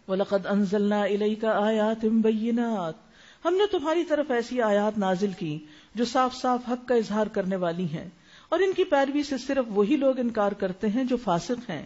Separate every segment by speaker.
Speaker 1: وَلَقَدْ أَنزَلْنَا إِلَيْكَ آيَاتٍ بَيِّنَاتٍ، ہم نے تمہاری طرف ایسی آیات نازل کی جو صاف صاف حق کا اظہار کرنے والی ہیں، اور ان کی پیروی سے صرف وہی لوگ انکار کرتے ہیں جو فاسق ہیں۔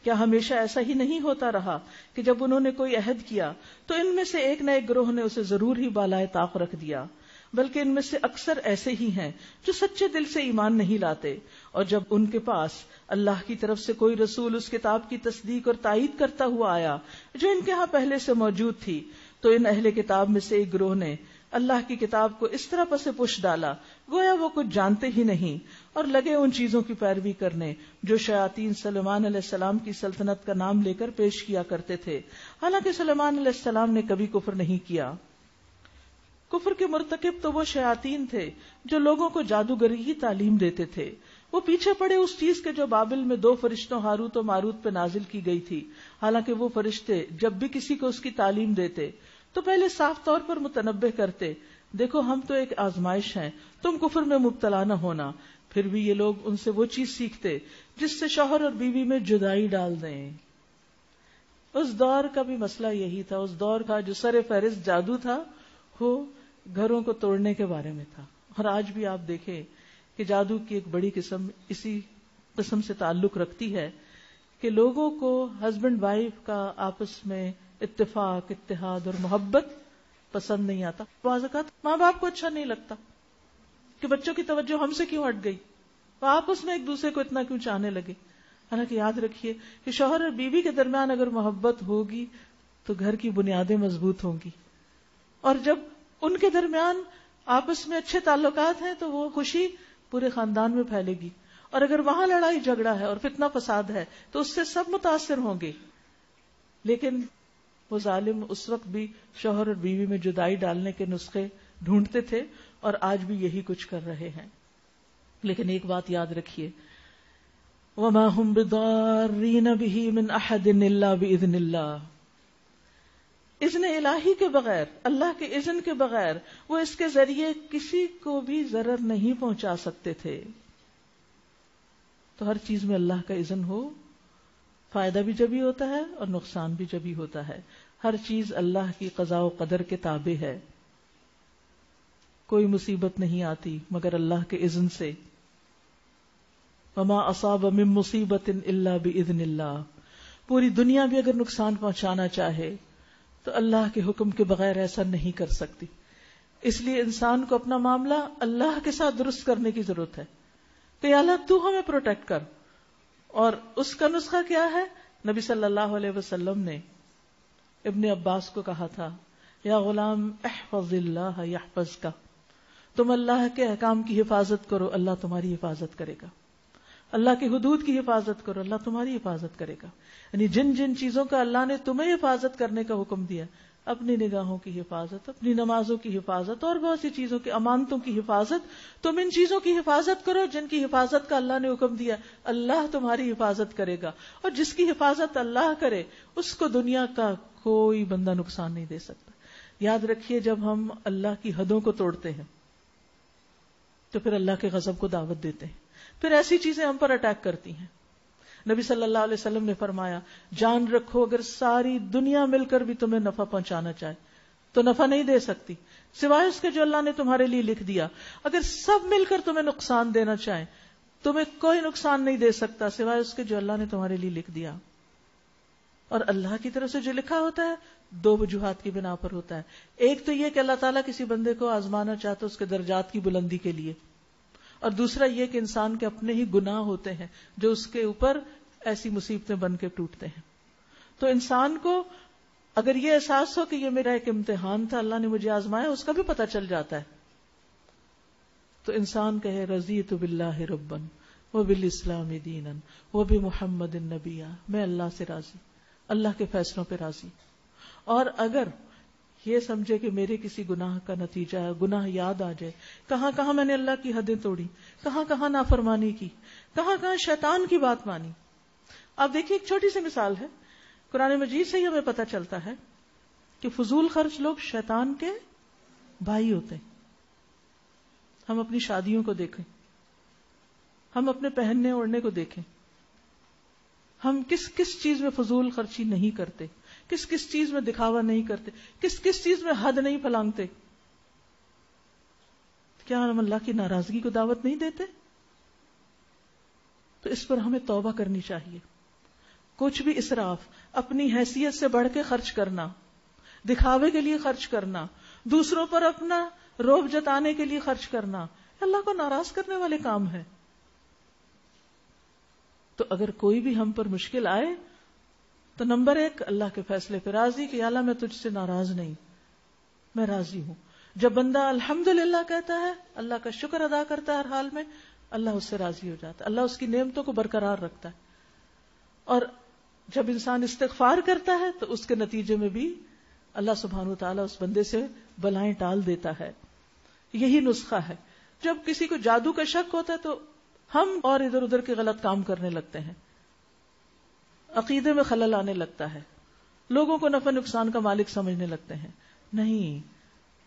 Speaker 1: کیا ہمیشہ ایسا ہی نہیں ہوتا رہا کہ جب انہوں نے کوئی عہد کیا تو ان میں سے ایک نہ ایک گروہ نے اسے ضرور ہی بالائے طاق رکھ دیا، بلکہ ان میں سے اکثر ایسے ہی ہیں جو سچے دل سے ایمان نہیں لاتے، اور جب ان کے پاس اللہ کی طرف سے کوئی رسول اس کتاب کی تصدیق اور تائید کرتا ہوا آیا جو ان کے ہاں پہلے سے موجود تھی، تو ان اہل کتاب میں سے ایک گروہ نے اللہ کی کتاب کو اس طرح پس پش ڈالا گویا وہ کچھ جانتے ہی نہیں، اور لگے ان چیزوں کی پیروی کرنے جو شیاطین سلیمان علیہ السلام کی سلطنت کا نام لے کر پیش کیا کرتے تھے، حالانکہ سلیمان علیہ السلام نے کبھی کفر نہیں کیا۔ کفر کے مرتکب تو وہ شیاطین تھے جو لوگوں کو جادوگری کی تعلیم دیتے تھے، وہ پیچھے پڑے اس چیز کے جو بابل میں 2 فرشتوں ہاروت و ماروت پہ نازل کی گئی تھی، حالانکہ وہ فرشتے جب بھی کسی کو اس کی تعلیم دیتے تو پہلے صاف طور پر متنبہ کرتے، دیکھو ہم تو ایک آزمائش ہیں، تم کفر میں مبتلا نہ ہونا۔ پھر بھی یہ لوگ ان سے وہ چیز سیکھتے جس سے شوہر اور بیوی میں جدائی ڈال دیں۔ اس دور کا بھی مسئلہ یہی تھا، اس دور کا جو سر فہرست جادو تھا وہ گھروں کو توڑنے کے بارے میں تھا، اور آج بھی آپ دیکھیں کہ جادو کی ایک بڑی قسم اسی قسم سے تعلق رکھتی ہے کہ لوگوں کو ہسبینڈ وائف کا آپس میں اتفاق، اتحاد اور محبت پسند نہیں آتا۔ بعض اوقات ماں باپ کو اچھا نہیں لگتا کہ بچوں کی توجہ ہم سے کیوں ہٹ گئی، وہ آپس میں ایک دوسرے کو اتنا کیوں چاہنے لگے۔ حالانکہ یاد رکھیے کہ شوہر اور بیوی کے درمیان اگر محبت ہوگی تو گھر کی بنیادیں مضبوط ہوں گی، اور جب ان کے درمیان آپس میں اچھے تعلقات ہیں تو وہ خوشی پورے خاندان میں پھیلے گی، اور اگر وہاں لڑائی جھگڑا ہے اور فتنہ فساد ہے تو اس سے سب متاثر ہوں گے۔ لیکن وہ ظالم اس وقت بھی شوہر اور بیوی میں جدائی ڈالنے کے نسخے ڈھونڈتے تھے، اور آج بھی یہی کچھ کر رہے ہیں۔ لیکن ایک بات یاد رکھیے، وَمَا هُمْ بِضَارِّينَ بِهِ مِنْ أَحَدٍ إِلَّا بِإِذْنِ اللَّهِ، اذن الہی کے بغیر، اللہ کے اذن کے بغیر وہ اس کے ذریعے کسی کو بھی ضرر نہیں پہنچا سکتے تھے۔ تو ہر چیز میں اللہ کا اذن ہو، فائدہ بھی جبھی ہوتا ہے اور نقصان بھی جبھی ہوتا ہے۔ ہر چیز اللہ کی قضاء و قدر کے تابع ہے، کوئی مصیبت نہیں آتی مگر اللہ کے اذن سے۔ وما اصاب من مصیبت الا باذن اللہ، پوری دنیا بھی اگر نقصان پہنچانا چاہے تو اللہ کے حکم کے بغیر ایسا نہیں کر سکتی۔ اس لیے انسان کو اپنا معاملہ اللہ کے ساتھ درست کرنے کی ضرورت ہے کہ یا اللہ تو ہمیں پروٹیکٹ کر، اور اس کا نسخہ کیا ہے؟ نبی صلی اللہ علیہ وسلم نے ابن عباس کو کہا تھا، یا غلام احفظ اللہ یحفظک، تم اللہ کے احکام کی حفاظت کرو اللہ تمہاری حفاظت کرے گا، اللہ کی حدود کی حفاظت کرو اللہ تمہاری حفاظت کرے گا۔ یعنی جن جن چیزوں کا اللہ نے تمہیں حفاظت کرنے کا حکم دیا، اپنی نگاہوں کی حفاظت، اپنی نمازوں کی حفاظت، اور بہت سی چیزوں کی امانتوں کی حفاظت، تم ان چیزوں کی حفاظت کرو جن کی حفاظت کا اللہ نے حکم دیا، اللہ تمہاری حفاظت کرے گا۔ اور جس کی حفاظت اللہ کرے اس کو دنیا کا کوئی بندہ نقصان نہیں دے سکتا۔ یاد رکھیے جب ہم اللہ کی حدوں کو توڑتے ہیں تو پھر اللہ کے غضب کو دعوت دیتے ہیں، پھر ایسی چیزیں ہم پر اٹیک کرتی ہیں۔ نبی صلی اللہ علیہ وسلم نے فرمایا، جان رکھو اگر ساری دنیا مل کر بھی تمہیں نفع پہنچانا چاہے تو نفع نہیں دے سکتی سوائے اس کے جو اللہ نے تمہارے لیے لکھ دیا۔ اگر سب مل کر تمہیں نقصان دینا چاہیں تمہیں کوئی نقصان نہیں دے سکتا سوائے اس کے جو اللہ نے تمہارے لیے لکھ دیا۔ اور اللہ کی طرف سے جو لکھا ہوتا ہے 2 وجوہات کی بنا پر ہوتا ہے۔ ایک تو یہ کہ اللہ تعالیٰ کسی بندے کو آزمانا چاہتا ہے اس کے درجات کی بلندی کے لیے، اور دوسرا یہ کہ انسان کے اپنے ہی گناہ ہوتے ہیں جو اس کے اوپر ایسی مصیبتیں بن کے ٹوٹتے ہیں۔ تو انسان کو اگر یہ احساس ہو کہ یہ میرا ایک امتحان تھا، اللہ نے مجھے آزمایا، اس کا بھی پتہ چل جاتا ہے، تو انسان کہے رضیت باللہ ربا وبالاسلام دینا وبمحمد نبیا، میں اللہ سے راضی، اللہ کے فیصلوں پہ راضی۔ اور اگر یہ سمجھے کہ میرے کسی گناہ کا نتیجہ ہے، گناہ یاد آ جائے، کہاں کہاں میں نے اللہ کی حدیں توڑی، کہاں کہاں نافرمانی کی، کہاں کہاں شیطان کی بات مانی۔ آپ دیکھیے ایک چھوٹی سی مثال ہے، قرآن مجید سے ہی ہمیں پتہ چلتا ہے کہ فضول خرچ لوگ شیطان کے بھائی ہوتے ہیں۔ ہم اپنی شادیوں کو دیکھیں، ہم اپنے پہننے اوڑھنے کو دیکھیں، ہم کس کس چیز میں فضول خرچی نہیں کرتے، کس کس چیز میں دکھاوا نہیں کرتے، کس کس چیز میں حد نہیں پھلانگتے. کیا ہم اللہ کی ناراضگی کو دعوت نہیں دیتے؟ تو اس پر ہمیں توبہ کرنی چاہیے. کچھ بھی اسراف، اپنی حیثیت سے بڑھ کے خرچ کرنا، دکھاوے کے لیے خرچ کرنا، دوسروں پر اپنا رعب جتانے کے لیے خرچ کرنا، اللہ کو ناراض کرنے والے کام ہیں. تو اگر کوئی بھی ہم پر مشکل آئے تو نمبر 1 اللہ کے فیصلے پہ راضی کہ یا اللہ میں تجھ سے ناراض نہیں، میں راضی ہوں. جب بندہ الحمدللہ کہتا ہے، اللہ کا شکر ادا کرتا ہے ہر حال میں، اللہ اس سے راضی ہو جاتا ہے، اللہ اس کی نعمتوں کو برقرار رکھتا ہے. اور جب انسان استغفار کرتا ہے تو اس کے نتیجے میں بھی اللہ سبحانہ وتعالیٰ اس بندے سے بلائیں ٹال دیتا ہے. یہی نسخہ ہے. جب کسی کو جادو کا شک ہوتا ہے تو ہم اور ادھر ادھر کے غلط کام کرنے لگتے ہیں، عقیدے میں خلل آنے لگتا ہے، لوگوں کو نفع نقصان کا مالک سمجھنے لگتے ہیں. نہیں،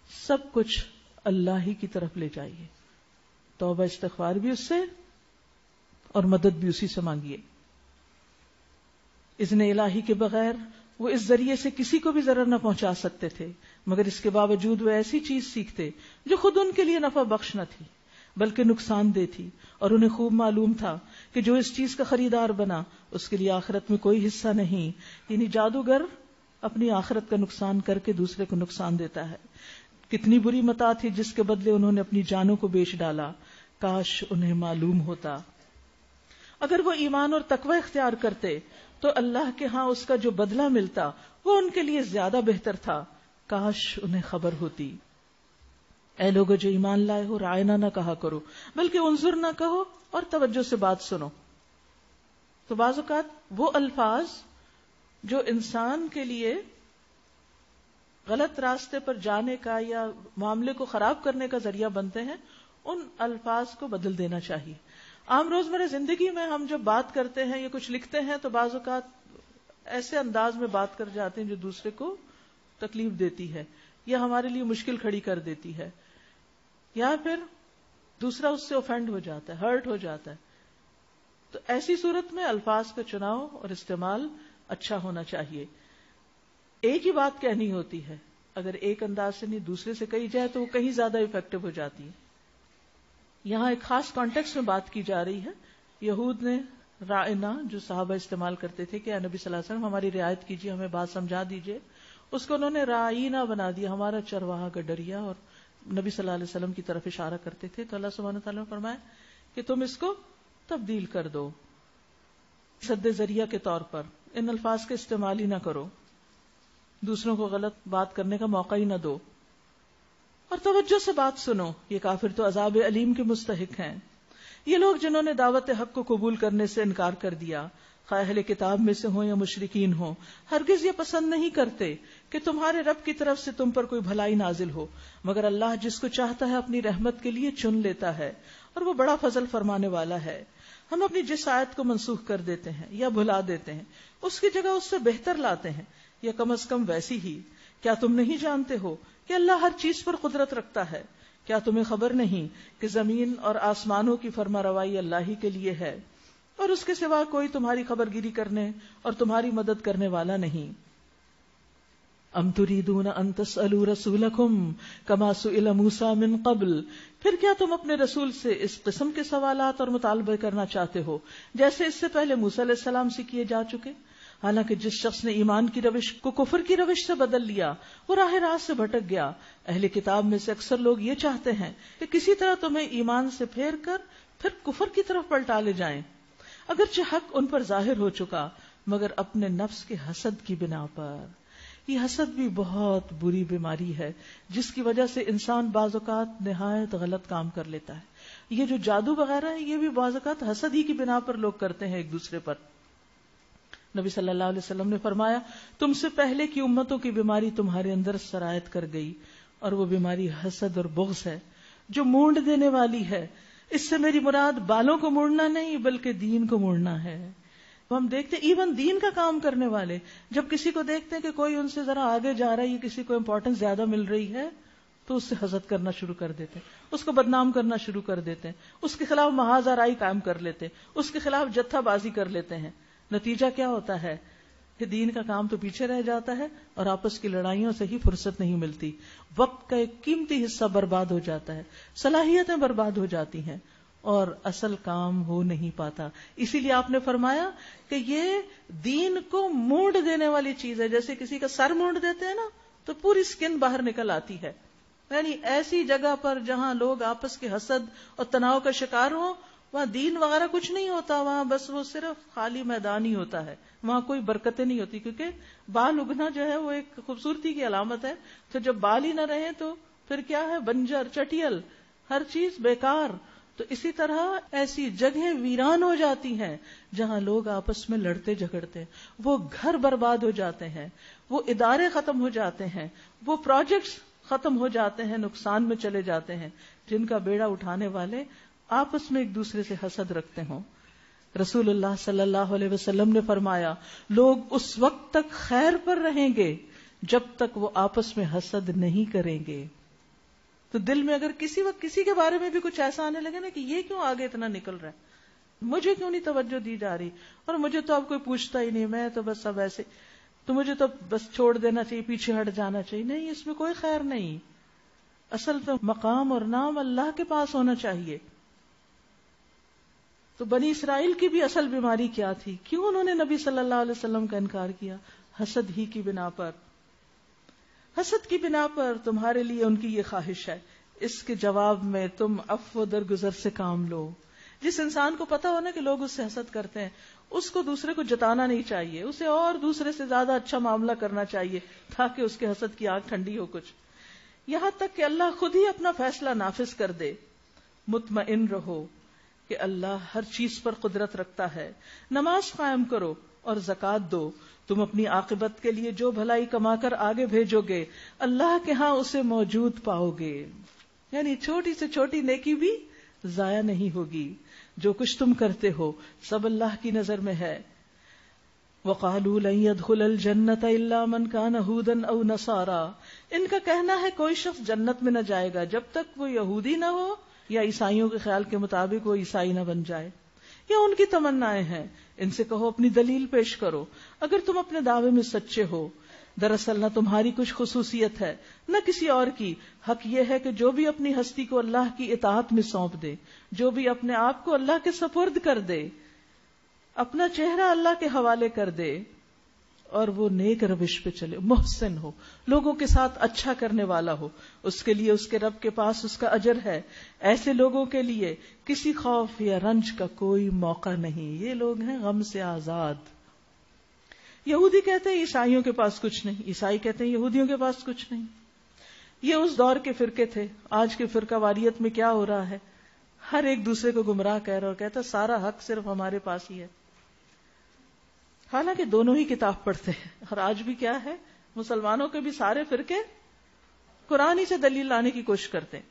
Speaker 1: سب کچھ اللہ ہی کی طرف لے جائیے. توبہ استغفار بھی اس سے اور مدد بھی اسی سے مانگیے. اذن الہی کے بغیر وہ اس ذریعے سے کسی کو بھی ضرر نہ پہنچا سکتے تھے، مگر اس کے باوجود وہ ایسی چیز سیکھتے جو خود ان کے لیے نفع بخش نہ تھی بلکہ نقصان دہ تھی. اور انہیں خوب معلوم تھا کہ جو اس چیز کا خریدار بنا اس کے لیے آخرت میں کوئی حصہ نہیں. یعنی جادوگر اپنی آخرت کا نقصان کر کے دوسرے کو نقصان دیتا ہے. کتنی بری متاع تھی جس کے بدلے انہوں نے اپنی جانوں کو بیچ ڈالا. کاش انہیں معلوم ہوتا. اگر وہ ایمان اور تقوی اختیار کرتے تو اللہ کے ہاں اس کا جو بدلہ ملتا وہ ان کے لیے زیادہ بہتر تھا. کاش انہیں خبر ہوتی. اے لوگو جو ایمان لائے ہو، رائنا نہ کہا کرو بلکہ انظر نہ کہو اور توجہ سے بات سنو. تو بعض اوقات وہ الفاظ جو انسان کے لیے غلط راستے پر جانے کا یا معاملے کو خراب کرنے کا ذریعہ بنتے ہیں، ان الفاظ کو بدل دینا چاہیے. عام روزمرہ زندگی میں ہم جب بات کرتے ہیں یا کچھ لکھتے ہیں تو بعض اوقات ایسے انداز میں بات کر جاتے ہیں جو دوسرے کو تکلیف دیتی ہے یا ہمارے لیے مشکل کھڑی کر دیتی ہے، یا پھر دوسرا اس سے اوفینڈ ہو جاتا ہے، ہرٹ ہو جاتا ہے. تو ایسی صورت میں الفاظ کا چناؤ اور استعمال اچھا ہونا چاہیے. ایک ہی بات کہنی ہوتی ہے، اگر ایک انداز سے نہیں دوسرے سے کہی جائے تو وہ کہیں زیادہ افیکٹو ہو جاتی ہے. یہاں ایک خاص کانٹیکسٹ میں بات کی جا رہی ہے. یہود نے رائنا جو صحابہ استعمال کرتے تھے کہ اے نبی صلی اللہ علیہ وسلم ہماری رعایت کیجیے، ہمیں بات سمجھا دیجیے، اس کو انہوں نے رائنا بنا دیا، ہمارا چرواہا گڈریا، اور نبی صلی اللہ علیہ وسلم کی طرف اشارہ کرتے تھے. تو اللہ سبحانہ وتعالیٰ نے فرمایا کہ تم اس کو تبدیل کر دو، سد ذریعہ کے طور پر ان الفاظ کے استعمال ہی نہ کرو، دوسروں کو غلط بات کرنے کا موقع ہی نہ دو، اور توجہ سے بات سنو. یہ کافر تو عذاب علیم کے مستحق ہیں. یہ لوگ جنہوں نے دعوت حق کو قبول کرنے سے انکار کر دیا، خواہ اہل کتاب میں سے ہوں یا مشرکین ہوں، ہرگز یہ پسند نہیں کرتے کہ تمہارے رب کی طرف سے تم پر کوئی بھلائی نازل ہو، مگر اللہ جس کو چاہتا ہے اپنی رحمت کے لیے چن لیتا ہے، اور وہ بڑا فضل فرمانے والا ہے. ہم اپنی جس آیت کو منسوخ کر دیتے ہیں یا بھلا دیتے ہیں اس کی جگہ اس سے بہتر لاتے ہیں، یا کم از کم ویسی ہی. کیا تم نہیں جانتے ہو کہ اللہ ہر چیز پر قدرت رکھتا ہے؟ کیا تمہیں خبر نہیں کہ زمین اور آسمانوں کی فرما روائی اللہ ہی کے لیے ہے، اور اس کے سوا کوئی تمہاری خبر گیری کرنے اور تمہاری مدد کرنے والا نہیں. ام تریدون ان تسألوا رسولکم کما سئل موسیٰ من قبل، پھر کیا تم اپنے رسول سے اس قسم کے سوالات اور مطالبے کرنا چاہتے ہو جیسے اس سے پہلے موسیٰ علیہ السلام سے کیے جا چکے؟ حالانکہ جس شخص نے ایمان کی روش کو کفر کی روش سے بدل لیا وہ راہ راست سے بھٹک گیا. اہل کتاب میں سے اکثر لوگ یہ چاہتے ہیں کہ کسی طرح تمہیں ایمان سے پھیر کر پھر کفر کی طرف پلٹا لے جائیں، اگرچہ حق ان پر ظاہر ہو چکا، مگر اپنے نفس کے حسد کی بنا پر. یہ حسد بھی بہت بری بیماری ہے جس کی وجہ سے انسان بعض اوقات نہایت غلط کام کر لیتا ہے. یہ جو جادو وغیرہ ہے یہ بھی بعض اوقات حسد ہی کی بنا پر لوگ کرتے ہیں ایک دوسرے پر. نبی صلی اللہ علیہ وسلم نے فرمایا تم سے پہلے کی امتوں کی بیماری تمہارے اندر سرایت کر گئی، اور وہ بیماری حسد اور بغض ہے جو مونڈ دینے والی ہے. اس سے میری مراد بالوں کو موڑنا نہیں بلکہ دین کو موڑنا ہے. ہم دیکھتے ایون دین کا کام کرنے والے جب کسی کو دیکھتے ہیں کہ کوئی ان سے ذرا آگے جا رہا ہے یا کسی کو امپورٹنس زیادہ مل رہی ہے تو اس سے حسد کرنا شروع کر دیتے ہیں، اس کو بدنام کرنا شروع کر دیتے ہیں، اس کے خلاف محاذ آرائی قائم کر لیتے ہیں، اس کے خلاف جتھا بازی کر لیتے ہیں. نتیجہ کیا ہوتا ہے کہ دین کا کام تو پیچھے رہ جاتا ہے اور آپس کی لڑائیوں سے ہی فرصت نہیں ملتی. وقت کا ایک قیمتی حصہ برباد ہو جاتا ہے, صلاحیتیں برباد ہو جاتی ہیں اور اصل کام ہو نہیں پاتا. اسی لیے آپ نے فرمایا کہ یہ دین کو مونڈ دینے والی چیز ہے. جیسے کسی کا سر مونڈ دیتے ہیں نا تو پوری سکن باہر نکل آتی ہے. یعنی ایسی جگہ پر جہاں لوگ آپس کے حسد اور تناؤ کا شکار ہوں, وہاں دین وغیرہ کچھ نہیں ہوتا, وہاں بس وہ صرف خالی میدان ہی ہوتا ہے, وہاں کوئی برکتیں نہیں ہوتی. کیونکہ بال اگنا جو ہے وہ ایک خوبصورتی کی علامت ہے, تو جب بال ہی نہ رہے تو پھر کیا ہے, بنجر, چٹیل, ہر چیز بیکار. تو اسی طرح ایسی جگہیں ویران ہو جاتی ہیں جہاں لوگ آپس میں لڑتے جھگڑتے, وہ گھر برباد ہو جاتے ہیں, وہ ادارے ختم ہو جاتے ہیں, وہ پروجیکٹس ختم ہو جاتے ہیں, نقصان میں چلے جاتے ہیں, جن کا بیڑا اٹھانے والے آپس میں ایک دوسرے سے حسد رکھتے ہوں. رسول اللہ صلی اللہ علیہ وسلم نے فرمایا, لوگ اس وقت تک خیر پر رہیں گے جب تک وہ آپس میں حسد نہیں کریں گے. تو دل میں اگر کسی وقت کسی کے بارے میں بھی کچھ ایسا آنے لگے نا کہ یہ کیوں آگے اتنا نکل رہا ہے, مجھے کیوں نہیں توجہ دی جا رہی, اور مجھے تو اب کوئی پوچھتا ہی نہیں, میں تو بس اب ایسے, تو مجھے تو بس چھوڑ دینا چاہیے, پیچھے ہٹ جانا چاہیے. نہیں, اس میں کوئی خیر نہیں. اصل تو مقام اور نام اللہ کے پاس ہونا چاہیے. تو بنی اسرائیل کی بھی اصل بیماری کیا تھی؟ کیوں انہوں نے نبی صلی اللہ علیہ وسلم کا انکار کیا؟ حسد ہی کی بنا پر. حسد کی بنا پر تمہارے لیے ان کی یہ خواہش ہے, اس کے جواب میں تم عفو درگزر سے کام لو. جس انسان کو پتا ہو نا کہ لوگ اس سے حسد کرتے ہیں, اس کو دوسرے کو جتانا نہیں چاہیے, اسے اور دوسرے سے زیادہ اچھا معاملہ کرنا چاہیے تاکہ اس کے حسد کی آگ ٹھنڈی ہو کچھ, یہاں تک کہ اللہ خود ہی اپنا فیصلہ نافذ کر دے. مطمئن رہو کہ اللہ ہر چیز پر قدرت رکھتا ہے. نماز قائم کرو اور زکوٰۃ دو, تم اپنی عاقبت کے لیے جو بھلائی کما کر آگے بھیجو گے اللہ کے ہاں اسے موجود پاؤ گے. یعنی چھوٹی سے چھوٹی نیکی بھی ضائع نہیں ہوگی. جو کچھ تم کرتے ہو سب اللہ کی نظر میں ہے. وَقَالُوا لَن يَدْخُلَ الْجَنَّةَ إِلَّا مَنْ كَانَ هُودًا أَوْ نَصَارَىٰ, ان کا کہنا ہے کوئی شخص جنت میں نہ جائے گا جب تک وہ یہودی نہ ہو یا عیسائیوں کے خیال کے مطابق وہ عیسائی نہ بن جائے, یا ان کی تمنائیں ہیں. ان سے کہو اپنی دلیل پیش کرو اگر تم اپنے دعوے میں سچے ہو. دراصل نہ تمہاری کچھ خصوصیت ہے نہ کسی اور کی. حق یہ ہے کہ جو بھی اپنی ہستی کو اللہ کی اطاعت میں سونپ دے, جو بھی اپنے آپ کو اللہ کے سپرد کر دے, اپنا چہرہ اللہ کے حوالے کر دے اور وہ نیک روش پہ چلے, محسن ہو, لوگوں کے ساتھ اچھا کرنے والا ہو, اس کے لیے اس کے رب کے پاس اس کا اجر ہے. ایسے لوگوں کے لیے کسی خوف یا رنج کا کوئی موقع نہیں. یہ لوگ ہیں غم سے آزاد. یہودی کہتے ہیں عیسائیوں کے پاس کچھ نہیں, عیسائی کہتے ہیں یہودیوں کے پاس کچھ نہیں. یہ اس دور کے فرقے تھے. آج کے فرقہ واریت میں کیا ہو رہا ہے, ہر ایک دوسرے کو گمراہ کہہ رہا اور کہتا سارا حق صرف ہمارے پاس ہی ہے. حالانکہ دونوں ہی کتاب پڑھتے ہیں. اور آج بھی کیا ہے, مسلمانوں کے بھی سارے فرقے قرآن ہی سے دلیل لانے کی کوشش کرتے ہیں.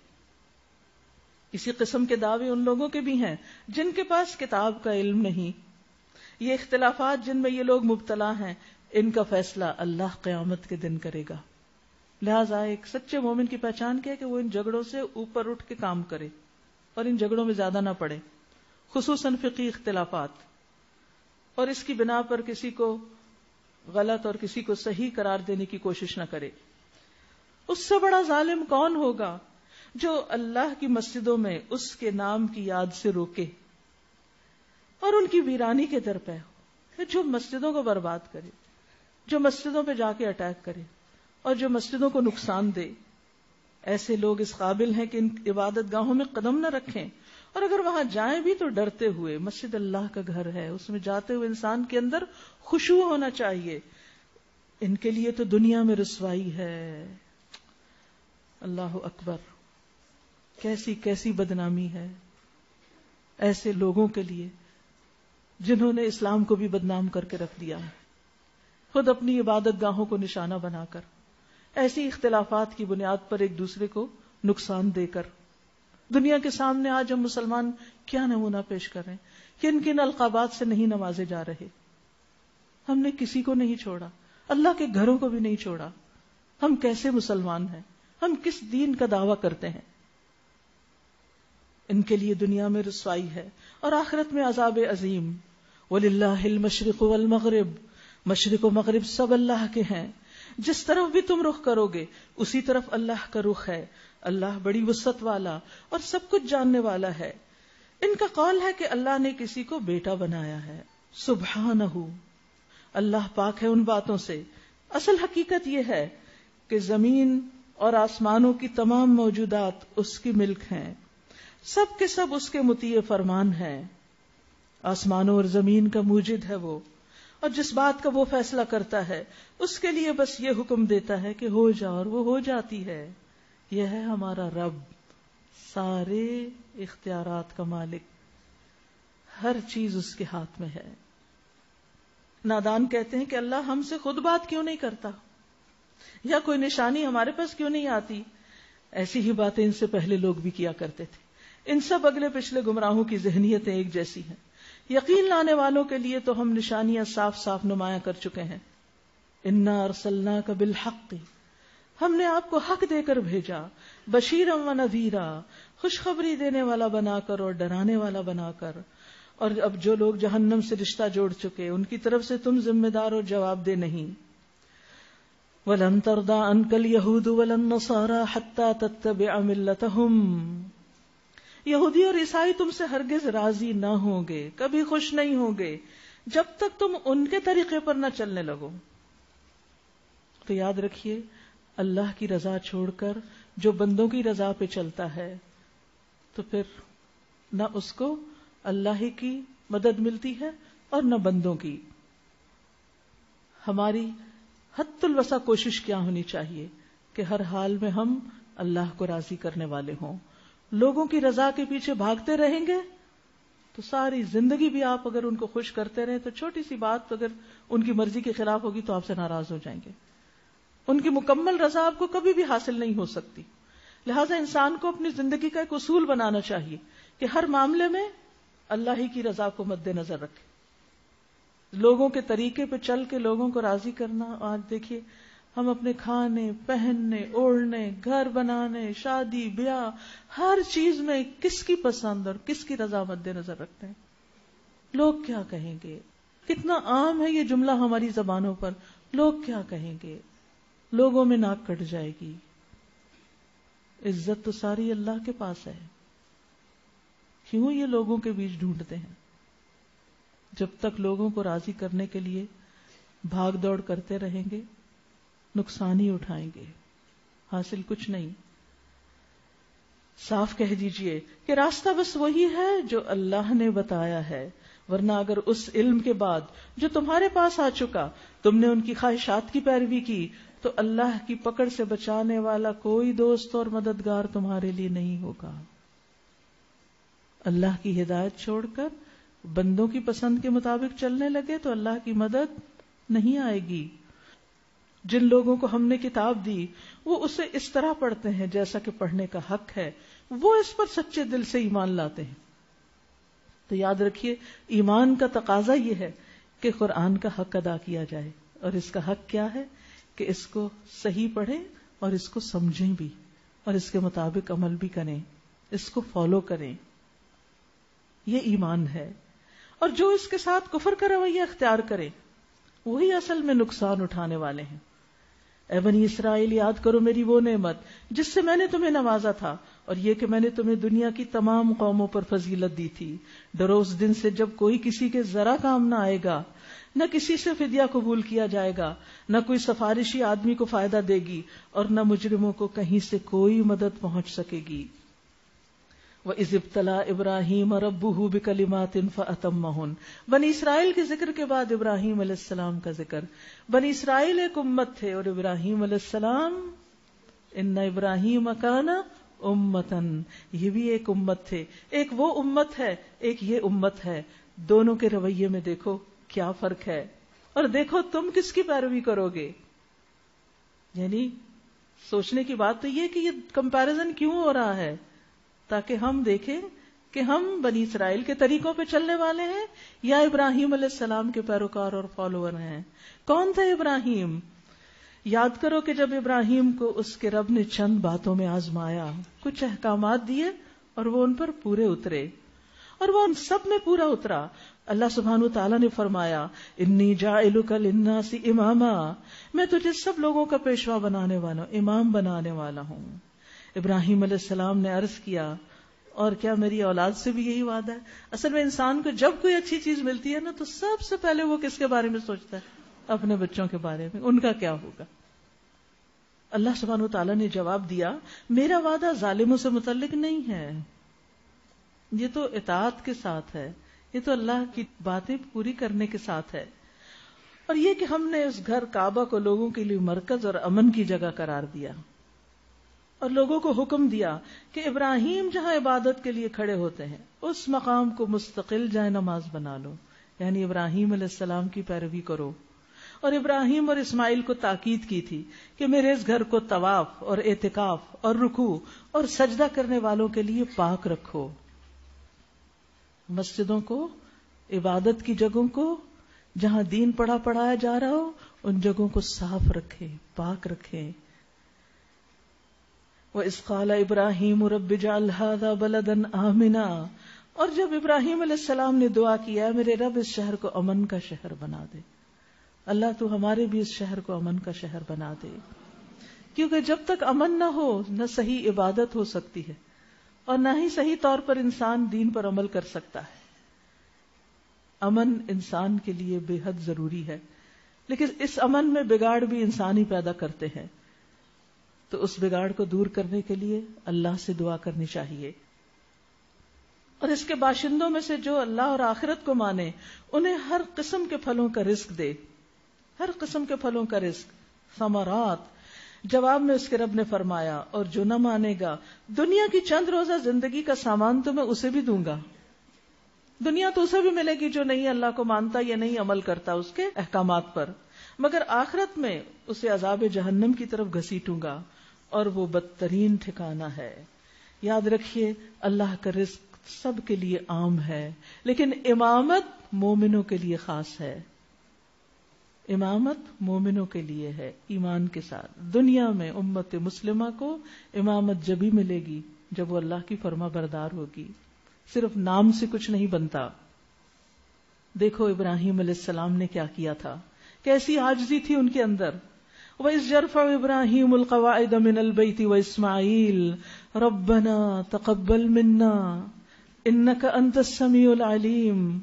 Speaker 1: اسی قسم کے دعوے ان لوگوں کے بھی ہیں جن کے پاس کتاب کا علم نہیں. یہ اختلافات جن میں یہ لوگ مبتلا ہیں, ان کا فیصلہ اللہ قیامت کے دن کرے گا. لہٰذا ایک سچے مومن کی پہچان کیا کہ وہ ان جھگڑوں سے اوپر اٹھ کے کام کرے اور ان جھگڑوں میں زیادہ نہ پڑے, خصوصاً فقہی اختلافات, اور اس کی بنا پر کسی کو غلط اور کسی کو صحیح قرار دینے کی کوشش نہ کرے. اس سے بڑا ظالم کون ہوگا جو اللہ کی مسجدوں میں اس کے نام کی یاد سے روکے اور ان کی ویرانی کے در پہ ہو, جو مسجدوں کو برباد کرے, جو مسجدوں پہ جا کے اٹیک کرے اور جو مسجدوں کو نقصان دے. ایسے لوگ اس قابل ہیں کہ ان عبادت گاہوں میں قدم نہ رکھیں, اور اگر وہاں جائیں بھی تو ڈرتے ہوئے. مسجد اللہ کا گھر ہے, اس میں جاتے ہوئے انسان کے اندر خشوع ہونا چاہیے. ان کے لیے تو دنیا میں رسوائی ہے. اللہ اکبر, کیسی کیسی بدنامی ہے ایسے لوگوں کے لیے جنہوں نے اسلام کو بھی بدنام کر کے رکھ دیا ہے, خود اپنی عبادت گاہوں کو نشانہ بنا کر, ایسی اختلافات کی بنیاد پر ایک دوسرے کو نقصان دے کر. دنیا کے سامنے آج ہم مسلمان کیا نمونہ پیش کر رہے ہیں, کن کن القابات سے نہیں نوازے جا رہے. ہم نے کسی کو نہیں چھوڑا, اللہ کے گھروں کو بھی نہیں چھوڑا. ہم کیسے مسلمان ہیں, ہم کس دین کا دعویٰ کرتے ہیں. ان کے لیے دنیا میں رسوائی ہے اور آخرت میں عذاب عظیم. وَلِلَّهِ الْمَشْرِقُ وَالْمَغْرِبُ، مشرق و مغرب سب اللہ کے ہیں، جس طرف بھی تم رخ کرو گے اسی طرف اللہ کا رخ ہے، اللہ بڑی وسعت والا اور سب کچھ جاننے والا ہے۔ ان کا قول ہے کہ اللہ نے کسی کو بیٹا بنایا ہے، سبحانہ، اللہ پاک ہے ان باتوں سے۔ اصل حقیقت یہ ہے کہ زمین اور آسمانوں کی تمام موجودات اس کی ملک ہیں، سب کے سب اس کے مطیع فرمان ہیں۔ آسمانوں اور زمین کا موجد ہے وہ، اور جس بات کا وہ فیصلہ کرتا ہے اس کے لیے بس یہ حکم دیتا ہے کہ ہو جا، اور وہ ہو جاتی ہے۔ یہ ہے ہمارا رب، سارے اختیارات کا مالک، ہر چیز اس کے ہاتھ میں ہے۔ نادان کہتے ہیں کہ اللہ ہم سے خود بات کیوں نہیں کرتا، یا کوئی نشانی ہمارے پاس کیوں نہیں آتی؟ ایسی ہی باتیں ان سے پہلے لوگ بھی کیا کرتے تھے۔ ان سب اگلے پچھلے گمراہوں کی ذہنیتیں ایک جیسی ہیں۔ یقین لانے والوں کے لیے تو ہم نشانیاں صاف صاف نمایاں کر چکے ہیں۔ انا ارسلناک بالحق، ہم نے آپ کو حق دے کر بھیجا، بشیرا و نذیرا، خوشخبری دینے والا بنا کر اور ڈرانے والا بنا کر۔ اور اب جو لوگ جہنم سے رشتہ جوڑ چکے ان کی طرف سے تم ذمہ دار اور جواب دہ نہیں۔ وَلَن تَرْضَىٰ عَنْكَ الْيَهُودُ وَلَا النَّصَارَىٰ حَتَّىٰ تَتَّبِعَ مِلَّتَهُمْ، یہودی اور عیسائی تم سے ہرگز راضی نہ ہوں گے، کبھی خوش نہیں ہوں گے جب تک تم ان کے طریقے پر نہ چلنے لگو۔ تو یاد رکھیے، اللہ کی رضا چھوڑ کر جو بندوں کی رضا پہ چلتا ہے تو پھر نہ اس کو اللہ ہی کی مدد ملتی ہے اور نہ بندوں کی۔ ہماری حد الوسع کوشش کیا ہونی چاہیے کہ ہر حال میں ہم اللہ کو راضی کرنے والے ہوں۔ لوگوں کی رضا کے پیچھے بھاگتے رہیں گے تو ساری زندگی بھی آپ اگر ان کو خوش کرتے رہیں تو چھوٹی سی بات اگر ان کی مرضی کے خلاف ہوگی تو آپ سے ناراض ہو جائیں گے۔ ان کی مکمل رضا آپ کو کبھی بھی حاصل نہیں ہو سکتی۔ لہذا انسان کو اپنی زندگی کا ایک اصول بنانا چاہیے کہ ہر معاملے میں اللہ ہی کی رضا کو مد نظر رکھے۔ لوگوں کے طریقے پہ چل کے لوگوں کو راضی کرنا، آج دیکھیے ہم اپنے کھانے، پہننے، اوڑھنے، گھر بنانے، شادی بیاہ، ہر چیز میں کس کی پسند اور کس کی رضا مد نظر رکھتے ہیں۔ لوگ کیا کہیں گے؟ کتنا عام ہے یہ جملہ ہماری زبانوں پر، لوگ کیا کہیں گے؟ لوگوں میں ناک کٹ جائے گی۔ عزت تو ساری اللہ کے پاس ہے، کیوں یہ لوگوں کے بیچ ڈھونڈتے ہیں؟ جب تک لوگوں کو راضی کرنے کے لیے بھاگ دوڑ کرتے رہیں گے نقصان ہی اٹھائیں گے، حاصل کچھ نہیں۔ صاف کہہ دیجئے کہ راستہ بس وہی ہے جو اللہ نے بتایا ہے، ورنہ اگر اس علم کے بعد جو تمہارے پاس آ چکا تم نے ان کی خواہشات کی پیروی کی تو اللہ کی پکڑ سے بچانے والا کوئی دوست اور مددگار تمہارے لیے نہیں ہوگا۔ اللہ کی ہدایت چھوڑ کر بندوں کی پسند کے مطابق چلنے لگے تو اللہ کی مدد نہیں آئے گی۔ جن لوگوں کو ہم نے کتاب دی وہ اسے اس طرح پڑھتے ہیں جیسا کہ پڑھنے کا حق ہے، وہ اس پر سچے دل سے ایمان لاتے ہیں۔ تو یاد رکھیے، ایمان کا تقاضا یہ ہے کہ قرآن کا حق ادا کیا جائے، اور اس کا حق کیا ہے کہ اس کو صحیح پڑھیں اور اس کو سمجھیں بھی اور اس کے مطابق عمل بھی کریں، اس کو فالو کریں۔ یہ ایمان ہے۔ اور جو اس کے ساتھ کفر کا رویہ اختیار کرے وہی اصل میں نقصان اٹھانے والے ہیں۔ اے بنی اسرائیل، یاد کرو میری وہ نعمت جس سے میں نے تمہیں نوازا تھا، اور یہ کہ میں نے تمہیں دنیا کی تمام قوموں پر فضیلت دی تھی۔ ڈرو اس دن سے جب کوئی کسی کے ذرا کام نہ آئے گا، نہ کسی سے فدیہ قبول کیا جائے گا، نہ کوئی سفارشی آدمی کو فائدہ دے گی، اور نہ مجرموں کو کہیں سے کوئی مدد پہنچ سکے گی۔ وَإِذِ ابْتَلَىٰ إِبْرَاهِيمَ رَبُّهُ بِكَلِمَاتٍ فَأَتَمَّهُنَّ۔ بنی اسرائیل کے ذکر کے بعد ابراہیم علیہ السلام کا ذکر۔ بنی اسرائیل ایک امت تھے اور ابراہیم علیہ السلام ان ابراہیم کان امتن، یہ بھی ایک امت تھے۔ ایک وہ امت ہے، ایک یہ امت ہے، دونوں کے رویے میں دیکھو کیا فرق ہے، اور دیکھو تم کس کی پیروی کرو گے۔ یعنی سوچنے کی بات تو یہ کہ یہ کمپیرزن کیوں ہو رہا ہے، تاکہ ہم دیکھیں کہ ہم بنی اسرائیل کے طریقوں پہ چلنے والے ہیں یا ابراہیم علیہ السلام کے پیروکار اور فالوور ہیں۔ کون تھا ابراہیم؟ یاد کرو کہ جب ابراہیم کو اس کے رب نے چند باتوں میں آزمایا، کچھ احکامات دیے اور وہ ان پر پورے اترے، اور وہ ان سب میں پورا اترا، اللہ سبحانہ وتعالی نے فرمایا انی جاعلک للناس اماما، میں تجھے سب لوگوں کا پیشوا بنانے والا ہوں، امام بنانے والا ہوں۔ ابراہیم علیہ السلام نے عرض کیا اور کیا میری اولاد سے بھی یہی وعدہ ہے؟ اصل میں انسان کو جب کوئی اچھی چیز ملتی ہے نا تو سب سے پہلے وہ کس کے بارے میں سوچتا ہے؟ اپنے بچوں کے بارے میں، ان کا کیا ہوگا۔ اللہ سبحانہ وتعالی نے جواب دیا میرا وعدہ ظالموں سے متعلق نہیں ہے، یہ تو اطاعت کے ساتھ ہے، یہ تو اللہ کی باتیں پوری کرنے کے ساتھ ہے، اور یہ کہ ہم نے اس گھر کعبہ کو لوگوں کے لیے مرکز اور امن کی جگہ قرار دیا، اور لوگوں کو حکم دیا کہ ابراہیم جہاں عبادت کے لیے کھڑے ہوتے ہیں اس مقام کو مستقل جائے نماز بنا لو، یعنی ابراہیم علیہ السلام کی پیروی کرو۔ اور ابراہیم اور اسماعیل کو تاکید کی تھی کہ میرے اس گھر کو طواف اور اعتکاف اور رکوع اور سجدہ کرنے والوں کے لیے پاک رکھو، مسجدوں کو، عبادت کی جگہوں کو، جہاں دین پڑھایا جا رہا ہو ان جگہوں کو صاف رکھے، پاک رکھے۔ وَإِذْ قَالَ إِبْرَاهِيمُ رَبِّ اجْعَلْ هَٰذَا بَلَدًا آمِنًا، اور جب ابراہیم علیہ السلام نے دعا کیا میرے رب اس شہر کو امن کا شہر بنا دے، اللہ تو ہمارے بھی اس شہر کو امن کا شہر بنا دے، کیونکہ جب تک امن نہ ہو نہ صحیح عبادت ہو سکتی ہے اور نہ ہی صحیح طور پر انسان دین پر عمل کر سکتا ہے۔ امن انسان کے لیے بے حد ضروری ہے، لیکن اس امن میں بگاڑ بھی انسان ہی پیدا کرتے ہیں، تو اس بگاڑ کو دور کرنے کے لیے اللہ سے دعا کرنی چاہیے۔ اور اس کے باشندوں میں سے جو اللہ اور آخرت کو مانے انہیں ہر قسم کے پھلوں کا رزق دے، ہر قسم کے پھلوں کا رزق، ثمرات۔ جواب میں اس کے رب نے فرمایا اور جو نہ مانے گا دنیا کی چند روزہ زندگی کا سامان تو میں اسے بھی دوں گا، دنیا تو اسے بھی ملے گی جو نہیں اللہ کو مانتا یا نہیں عمل کرتا اس کے احکامات پر، مگر آخرت میں اسے عذاب جہنم کی طرف گھسیٹوں گا اور وہ بدترین ٹھکانہ ہے۔ یاد رکھیے اللہ کا رزق سب کے لیے عام ہے، لیکن امامت مومنوں کے لیے خاص ہے، امامت مومنوں کے لیے ہے ایمان کے ساتھ۔ دنیا میں امت مسلمہ کو امامت جبھی ملے گی جب وہ اللہ کی فرما بردار ہوگی، صرف نام سے کچھ نہیں بنتا۔ دیکھو ابراہیم علیہ السلام نے کیا کیا تھا، کیسی عاجزی تھی ان کے اندر۔ وَإِذْ يَرْفَعُ إِبْرَاهِيمُ الْقَوَاعِدَ مِنَ الْبَيْتِ وَإِسْمَاعِيلُ رَبَّنَا تَقَبَّلْ مِنَّا إِنَّكَ أَنْتَ السَّمِيعُ الْعَلِيمُ۔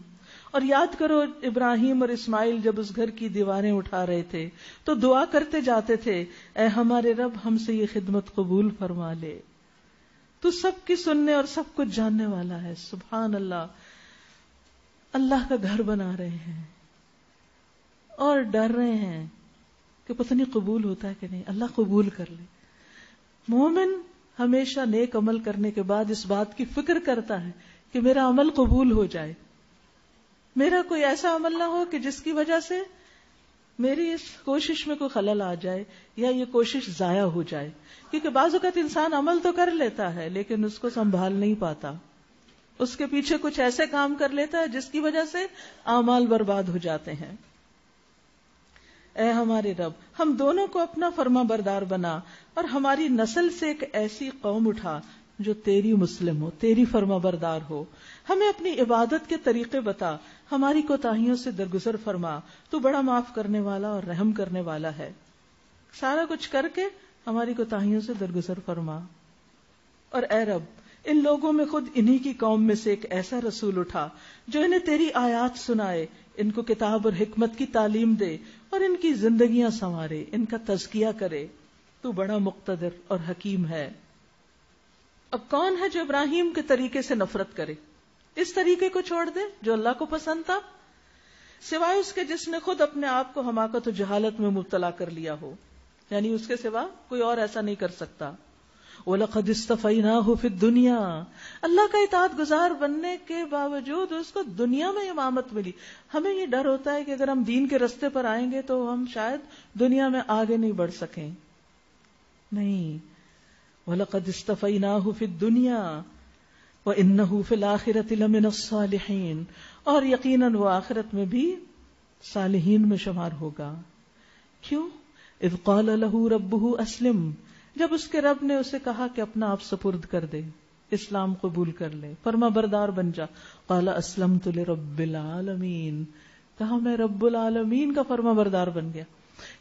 Speaker 1: اور یاد کرو ابراہیم اور اسماعیل جب اس گھر کی دیواریں اٹھا رہے تھے تو دعا کرتے جاتے تھے اے ہمارے رب ہم سے یہ خدمت قبول فرما لے، تو سب کی سننے اور سب کچھ جاننے والا ہے۔ سبحان اللہ، اللہ کا گھر بنا رہے ہیں اور ڈر رہے ہیں کہ پتہ نہیں قبول ہوتا ہے کہ نہیں، اللہ قبول کر لے۔ مومن ہمیشہ نیک عمل کرنے کے بعد اس بات کی فکر کرتا ہے کہ میرا عمل قبول ہو جائے، میرا کوئی ایسا عمل نہ ہو کہ جس کی وجہ سے میری اس کوشش میں کوئی خلل آ جائے یا یہ کوشش ضائع ہو جائے، کیونکہ بعض اوقات انسان عمل تو کر لیتا ہے لیکن اس کو سنبھال نہیں پاتا، اس کے پیچھے کچھ ایسے کام کر لیتا ہے جس کی وجہ سے اعمال برباد ہو جاتے ہیں۔ اے ہمارے رب ہم دونوں کو اپنا فرما بردار بنا اور ہماری نسل سے ایک ایسی قوم اٹھا جو تیری مسلم ہو، تیری فرما بردار ہو، ہمیں اپنی عبادت کے طریقے بتا، ہماری کوتاہیوں سے درگزر فرما، تو بڑا معاف کرنے والا اور رحم کرنے والا ہے۔ سارا کچھ کر کے ہماری کوتاہیوں سے درگزر فرما۔ اور اے رب ان لوگوں میں خود انہی کی قوم میں سے ایک ایسا رسول اٹھا جو انہیں تیری آیات سنائے، ان کو کتاب اور حکمت کی تعلیم دے اور ان کی زندگیاں سنوارے، ان کا تزکیہ کرے، تو بڑا مقتدر اور حکیم ہے۔ اب کون ہے جو ابراہیم کے طریقے سے نفرت کرے، اس طریقے کو چھوڑ دے جو اللہ کو پسند تھا، سوائے اس کے جس نے خود اپنے آپ کو حماقت و جہالت میں مبتلا کر لیا ہو، یعنی اس کے سوا کوئی اور ایسا نہیں کر سکتا۔ وَلَقَدِ اسْتَفَيْنَاهُ فِي الدُّنْيَا، اللہ کا اطاعت گزار بننے کے باوجود اس کو دنیا میں امامت ملی۔ ہمیں یہ ڈر ہوتا ہے کہ اگر ہم دین کے رستے پر آئیں گے تو ہم شاید دنیا میں آگے نہیں بڑھ سکیں، نہیں، وَلَقَدِ اسْتَفَيْنَاهُ فِي الدُّنْيَا وَإِنَّهُ فِي الْآخِرَةِ لَمِنَ الصَّالِحِينَ، اور یقیناً وہ آخرت میں بھی صالحین میں شمار ہوگا۔ کیوں؟ اذ قال له ربه اسلم، جب اس کے رب نے اسے کہا کہ اپنا آپ سپرد کر دے، اسلام قبول کر لے، فرما بردار بن جا. قال اسلمت لرب العالمین، کہا میں رب العالمین کا فرما بردار بن گیا.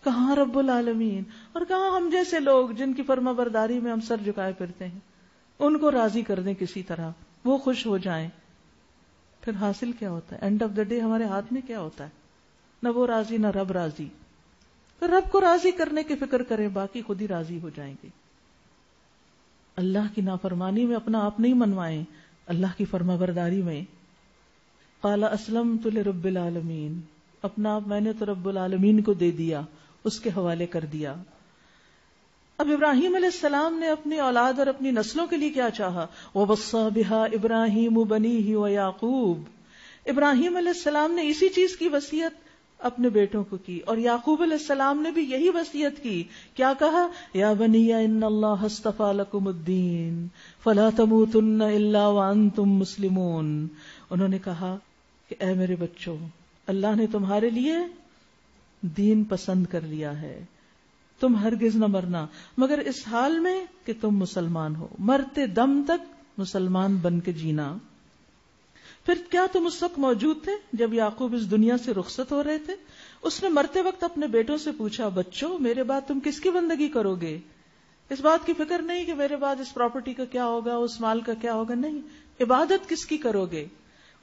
Speaker 1: کہاں رب العالمین، اور کہاں ہم جیسے لوگ جن کی فرما برداری میں ہم سر جھکائے پھرتے ہیں. ان کو راضی کر دیں کسی طرح، وہ خوش ہو جائیں. پھر حاصل کیا ہوتا ہے؟ اینڈ آف دا ڈے ہمارے ہاتھ میں کیا ہوتا ہے؟ نہ وہ راضی نہ رب راضی. پھر رب کو راضی کرنے کی فکر کریں، باقی خود ہی راضی ہو جائیں گے. اللہ کی نافرمانی میں اپنا آپ نہیں منوائیں، اللہ کی فرما برداری میں. قال اسلمت لرب العالمین، اپنا آپ میں نے تو رب العالمین کو دے دیا، اس کے حوالے کر دیا. اب ابراہیم علیہ السلام نے اپنی اولاد اور اپنی نسلوں کے لیے کیا چاہا؟ وَوَصَّى بِهَا إِبْرَاهِيمُ بَنِيهِ وَيَعْقُوبُ، ابراہیم علیہ السلام نے اسی چیز کی وصیت اپنے بیٹوں کو کی، اور یعقوب علیہ السلام نے بھی یہی وصیت کی. کیا کہا؟ یا بنی ان اللہ اصطفى لکم الدین فلا تموتن الا وانتم مسلمون. انہوں نے کہا کہ اے میرے بچوں، اللہ نے تمہارے لیے دین پسند کر لیا ہے، تم ہرگز نہ مرنا مگر اس حال میں کہ تم مسلمان ہو، مرتے دم تک مسلمان بن کے جینا. پھر کیا تم اس وقت موجود تھے جب یعقوب اس دنیا سے رخصت ہو رہے تھے؟ اس نے مرتے وقت اپنے بیٹوں سے پوچھا، بچوں میرے بعد تم کس کی بندگی کرو گے؟ اس بات کی فکر نہیں کہ میرے بعد اس پراپرٹی کا کیا ہوگا، اس مال کا کیا ہوگا، نہیں، عبادت کس کی کرو گے؟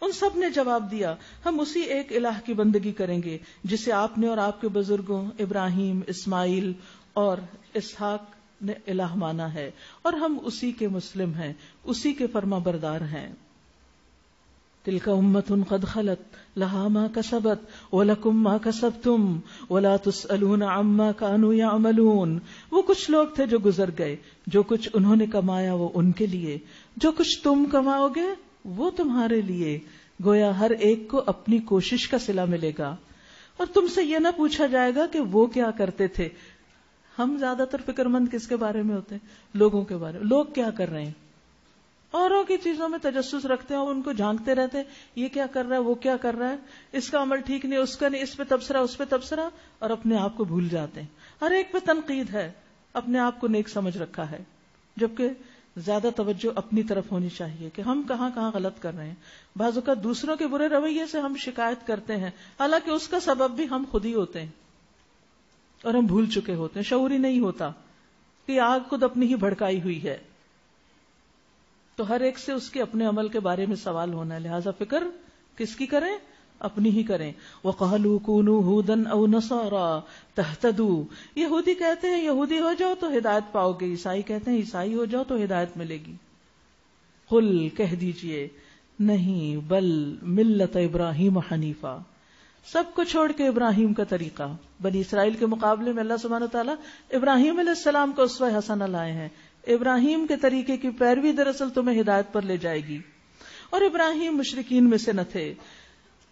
Speaker 1: ان سب نے جواب دیا، ہم اسی ایک الہ کی بندگی کریں گے جسے آپ نے اور آپ کے بزرگوں ابراہیم، اسماعیل اور اسحاق نے الہ مانا ہے، اور ہم اسی کے مسلم ہیں، اسی کے فرما بردار ہیں. تلک امۃ قد خلت لہا ما کسبت ولکم ما کسبتم ولا تسألون عما کانوا یعملون. وہ کچھ لوگ تھے جو گزر گئے، جو کچھ انہوں نے کمایا وہ ان کے لیے، جو کچھ تم کماؤ گے وہ تمہارے لیے. گویا ہر ایک کو اپنی کوشش کا صلہ ملے گا، اور تم سے یہ نہ پوچھا جائے گا کہ وہ کیا کرتے تھے. ہم زیادہ تر فکر مند کس کے بارے میں ہوتے ہیں؟ لوگوں کے بارے میں. لوگ کیا کر رہے ہیں، اوروں کی چیزوں میں تجسس رکھتے ہیں اور ان کو جھانکتے رہتے ہیں، یہ کیا کر رہا ہے، وہ کیا کر رہا ہے، اس کا عمل ٹھیک نہیں، اس کا نہیں، اس پہ تبصرہ، اس پہ تبصرہ، اور اپنے آپ کو بھول جاتے ہیں. ہر ایک پہ تنقید ہے، اپنے آپ کو نیک سمجھ رکھا ہے، جبکہ زیادہ توجہ اپنی طرف ہونی چاہیے کہ ہم کہاں کہاں غلط کر رہے ہیں. بعض اوقات دوسروں کے برے رویے سے ہم شکایت کرتے ہیں، حالانکہ اس کا سبب بھی ہم خود ہی ہوتے ہیں اور ہم بھول چکے ہوتے ہیں، شعور ہی نہیں ہوتا کہ آگ خود اپنی ہی بھڑکائی ہوئی ہے. تو ہر ایک سے اس کے اپنے عمل کے بارے میں سوال ہونا ہے، لہذا فکر کس کی کریں؟ اپنی ہی کریں. وَقَالُوا كُونُوا هُودًا أَوْ نَصَارَىٰ تَهْتَدُوا، یہودی کہتے ہیں یہودی ہو جاؤ تو ہدایت پاؤ گے، عیسائی کہتے ہیں عیسائی ہو جاؤ تو ہدایت ملے گی. قل کہہ دیجئے نہیں، بل ملت ابراہیم حنیفہ، سب کو چھوڑ کے ابراہیم کا طریقہ. بنی اسرائیل کے مقابلے میں اللہ سبحانہ وتعالیٰ ابراہیم علیہ السلام کو اسوہ حسنہ لائے ہیں. ابراہیم کے طریقے کی پیروی دراصل تمہیں ہدایت پر لے جائے گی. اور ابراہیم مشرکین میں سے نہ تھے.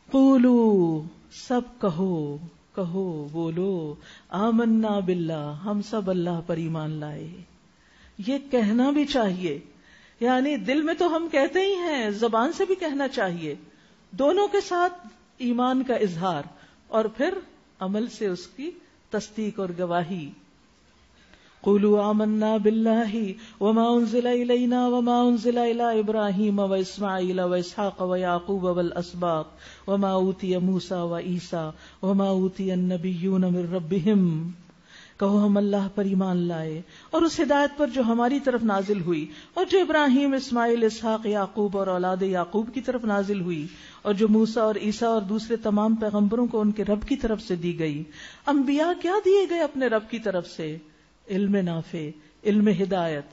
Speaker 1: قولو، سب کہو بولو، آمنا باللہ، ہم سب اللہ پر ایمان لائے. یہ کہنا بھی چاہیے، یعنی دل میں تو ہم کہتے ہی ہیں، زبان سے بھی کہنا چاہیے، دونوں کے ساتھ ایمان کا اظہار اور پھر عمل سے اس کی تصدیق اور گواہی. قولوا آمنا باللہ وما انزل الینا وما انزل الی ابراہیم واسماعیل واسحاق ویعقوب والاسباط وما اوتی موسیٰ وعیسیٰ وما اوتی النبیون من ربہم. کہو ہم اللہ پر ایمان لائے اور اس ہدایت پر جو ہماری طرف نازل ہوئی، اور جو ابراہیم، اسماعیل، اسحاق، یعقوب اور اولاد یعقوب کی طرف نازل ہوئی، اور جو موسیٰ اور عیسیٰ اور دوسرے تمام پیغمبروں کو ان کے رب کی طرف سے دی گئی. انبیاء کیا دیے گئے اپنے رب کی طرف سے؟ علم نافع، علم ہدایت.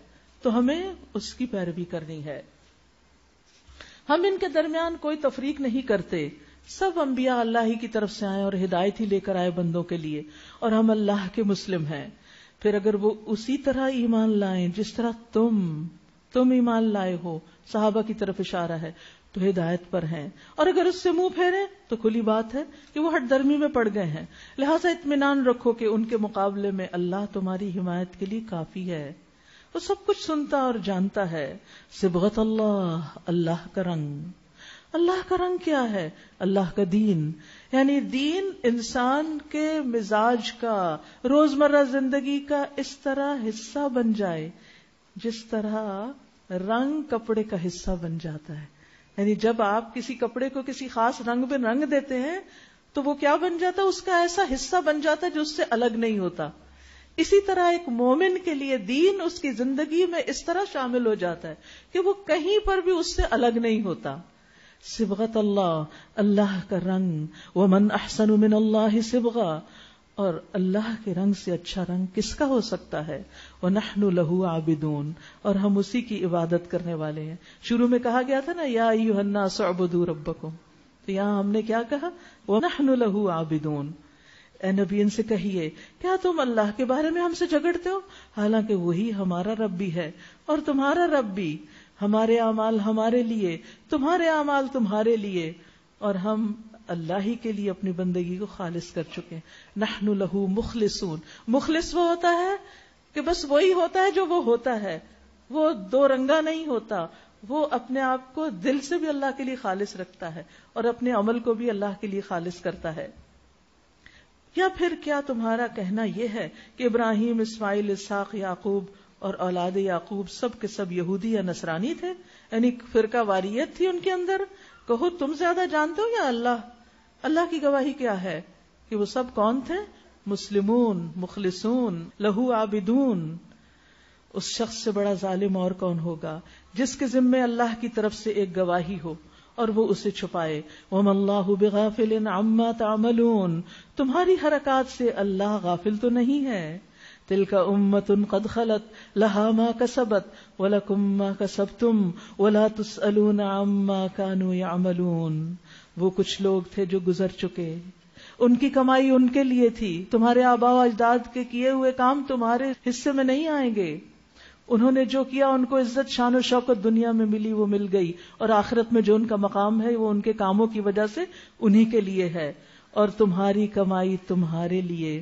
Speaker 1: تو ہمیں اس کی پیروی کرنی ہے. ہم ان کے درمیان کوئی تفریق نہیں کرتے. سب انبیاء اللہ ہی کی طرف سے آئے اور ہدایت ہی لے کر آئے بندوں کے لیے، اور ہم اللہ کے مسلم ہیں. پھر اگر وہ اسی طرح ایمان لائیں جس طرح تم ایمان لائے ہو، صحابہ کی طرف اشارہ ہے، تو ہدایت پر ہیں. اور اگر اس سے منہ پھیریں تو کھلی بات ہے کہ وہ ہٹ درمی میں پڑ گئے ہیں. لہٰذا اطمینان رکھو کہ ان کے مقابلے میں اللہ تمہاری حمایت کے لیے کافی ہے. وہ سب کچھ سنتا اور جانتا ہے. صبغت اللہ، اللہ کا رنگ. اللہ کا رنگ کیا ہے؟ اللہ کا دین. یعنی دین انسان کے مزاج کا، روزمرہ زندگی کا اس طرح حصہ بن جائے جس طرح رنگ کپڑے کا حصہ بن جاتا ہے. یعنی جب آپ کسی کپڑے کو کسی خاص رنگ میں رنگ دیتے ہیں تو وہ کیا بن جاتا ہے؟ اس کا ایسا حصہ بن جاتا ہے جو اس سے الگ نہیں ہوتا. اسی طرح ایک مومن کے لیے دین اس کی زندگی میں اس طرح شامل ہو جاتا ہے کہ وہ کہیں پر بھی اس سے الگ نہیں ہوتا. صبغت اللہ، اللہ کا رنگ. ومن احسن من اللہ صبغا، اور اللہ کے رنگ سے اچھا رنگ کس کا ہو سکتا ہے. وَنَحْنُ لَهُ عَابِدُونَ، اور ہم اسی کی عبادت کرنے والے ہیں. شروع میں کہا گیا تھا نا یا ایھا الناس اعبدوا ربکم، تو یہاں ہم نے کیا کہا؟ وَنَحْنُ لَهُ عَابِدُونَ. اے نبی ان سے کہیے کیا تم اللہ کے بارے میں ہم سے جھگڑتے ہو حالانکہ وہی ہمارا رب بھی ہے اور تمہارا رب بھی. ہمارے اعمال ہمارے لیے، تمہارے اعمال تمہارے لیے، اور ہم اللہ ہی کے لیے اپنی بندگی کو خالص کر چکے. نحن لہ مخلصون. مخلص وہ ہوتا ہے کہ بس وہی ہوتا ہے جو وہ ہوتا ہے، وہ دو رنگا نہیں ہوتا، وہ اپنے آپ کو دل سے بھی اللہ کے لیے خالص رکھتا ہے اور اپنے عمل کو بھی اللہ کے لیے خالص کرتا ہے. یا پھر کیا تمہارا کہنا یہ ہے کہ ابراہیم، اسماعیل، اسحاق، یعقوب اور اولاد یعقوب سب کے سب یہودی یا نصرانی تھے، یعنی فرقہ واریت تھی ان کے اندر؟ کہو تم زیادہ جانتے ہو یا اللہ؟ اللہ کی گواہی کیا ہے کہ وہ سب کون تھے؟ مسلمون، مخلصون، لہو عابدون. اس شخص سے بڑا ظالم اور کون ہوگا جس کے ذمے اللہ کی طرف سے ایک گواہی ہو اور وہ اسے چھپائے. وَمَا اللَّهُ بِغَافِلٍ عَمَّا تَعْمَلُونَ. تمہاری حرکات سے اللہ غافل تو نہیں ہے. تِلْكَ أُمَّةٌ قَدْ خَلَتْ لَهَا مَا كَسَبَتْ وَلَكُمْ مَا كَسَبْتُمْ وَلَا تُسْأَلُونَ عَمَّا كَانُوا يَعْمَلُونَ. وہ کچھ لوگ تھے جو گزر چکے، ان کی کمائی ان کے لیے تھی، تمہارے آباء و اجداد کے کیے ہوئے کام تمہارے حصے میں نہیں آئیں گے. انہوں نے جو کیا ان کو عزت، شان و شوکت دنیا میں ملی، وہ مل گئی، اور آخرت میں جو ان کا مقام ہے وہ ان کے کاموں کی وجہ سے انہی کے لیے ہے. اور تمہاری کمائی تمہارے لیے،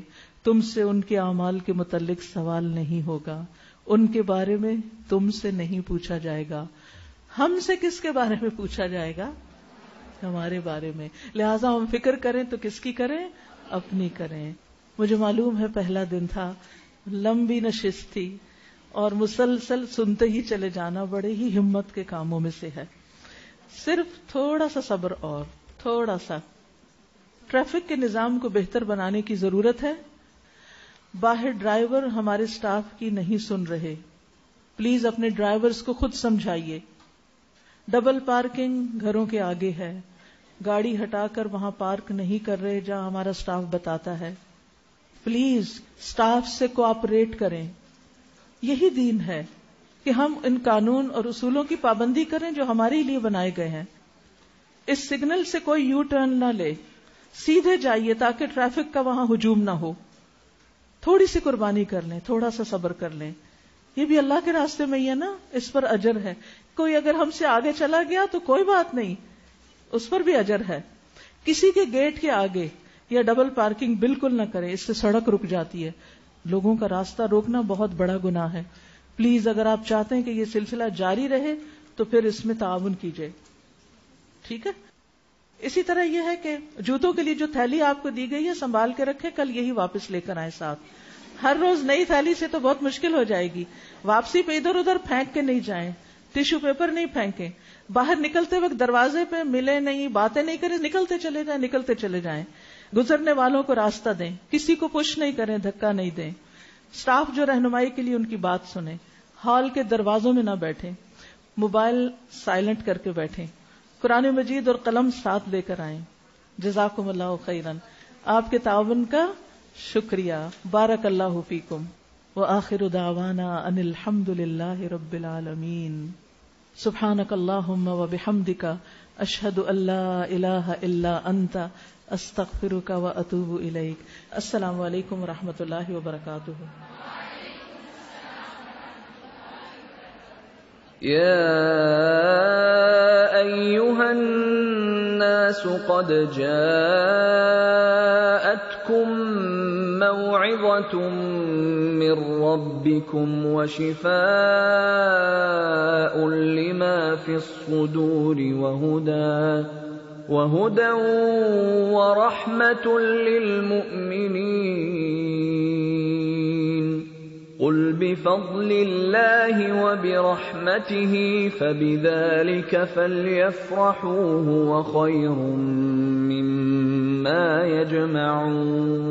Speaker 1: تم سے ان کے اعمال کے متعلق سوال نہیں ہوگا، ان کے بارے میں تم سے نہیں پوچھا جائے گا. ہم سے کس کے بارے میں پوچھا جائے گا؟ ہمارے بارے میں. لہٰذا ہم فکر کریں تو کس کی کریں؟ اپنی کریں. مجھے معلوم ہے پہلا دن تھا، لمبی نشست تھی، اور مسلسل سنتے ہی چلے جانا بڑے ہی ہمت کے کاموں میں سے ہے. صرف تھوڑا سا صبر اور تھوڑا سا. ٹریفک کے نظام کو بہتر بنانے کی ضرورت ہے. باہر ڈرائیور ہمارے سٹاف کی نہیں سن رہے، پلیز اپنے ڈرائیورز کو خود سمجھائیے. ڈبل پارکنگ گھروں کے آگے ہے، گاڑی ہٹا کر وہاں پارک نہیں کر رہے جہاں ہمارا سٹاف بتاتا ہے. پلیز سٹاف سے کوآپریٹ کریں. یہی دین ہے کہ ہم ان قانون اور اصولوں کی پابندی کریں جو ہمارے لیے بنائے گئے ہیں. اس سگنل سے کوئی یو ٹرن نہ لے، سیدھے جائیے تاکہ ٹریفک کا وہاں ہجوم نہ ہو. تھوڑی سی قربانی کر لیں، تھوڑا سا صبر کر لیں. یہ بھی اللہ کے راستے میں ہی ہے نا، اس پر اجر ہے. کوئی اگر ہم سے آگے چلا گیا تو کوئی بات نہیں، اس پر بھی اجر ہے. کسی کے گیٹ کے آگے یا ڈبل پارکنگ بالکل نہ کریں، اس سے سڑک رک جاتی ہے. لوگوں کا راستہ روکنا بہت بڑا گناہ ہے. پلیز اگر آپ چاہتے ہیں کہ یہ سلسلہ جاری رہے تو پھر اس میں تعاون کیجیے، ٹھیک ہے؟ اسی طرح یہ ہے کہ جوتوں کے لیے جو تھیلی آپ کو دی گئی ہے سنبھال کے رکھیں، کل یہی واپس لے کر آئیں ساتھ. ہر روز نئی تھیلی سے تو بہت مشکل ہو جائے گی. واپسی پہ ادھر ادھر پھینک کے نہیں جائیں، ٹیشو پیپر نہیں پھینکیں. باہر نکلتے وقت دروازے پہ ملے نہیں، باتیں نہیں کریں، نکلتے چلے جائیں. گزرنے والوں کو راستہ دیں، کسی کو پش نہیں کریں، دھکا نہیں دیں. سٹاف جو رہنمائی کے لیے ان کی بات سنیں. ہال کے دروازوں میں نہ بیٹھیں، موبائل سائلنٹ کر کے بیٹھیں. قرآن مجید اور قلم ساتھ لے کر آئیں. جزاکم اللہ خیرن. آپ کے تعاون کا شکریہ. بارک اللہ فیکم. وآخر دعوانا ان الحمد للہ رب العالمین. سبحانک اللہم وبحمدک اشہد ان لا الہ الا انت استغفرک واتوب الیک. السلام علیکم ورحمۃ اللہ وبرکاتہ.
Speaker 2: یا ایھا الناس قد جاءتکم موعظة من ربكم وشفاء لما في الصدور وهدى ورحمة للمؤمنين. قل بفضل الله وبرحمته فبذلك فليفرحوا هو خير مما يجمعون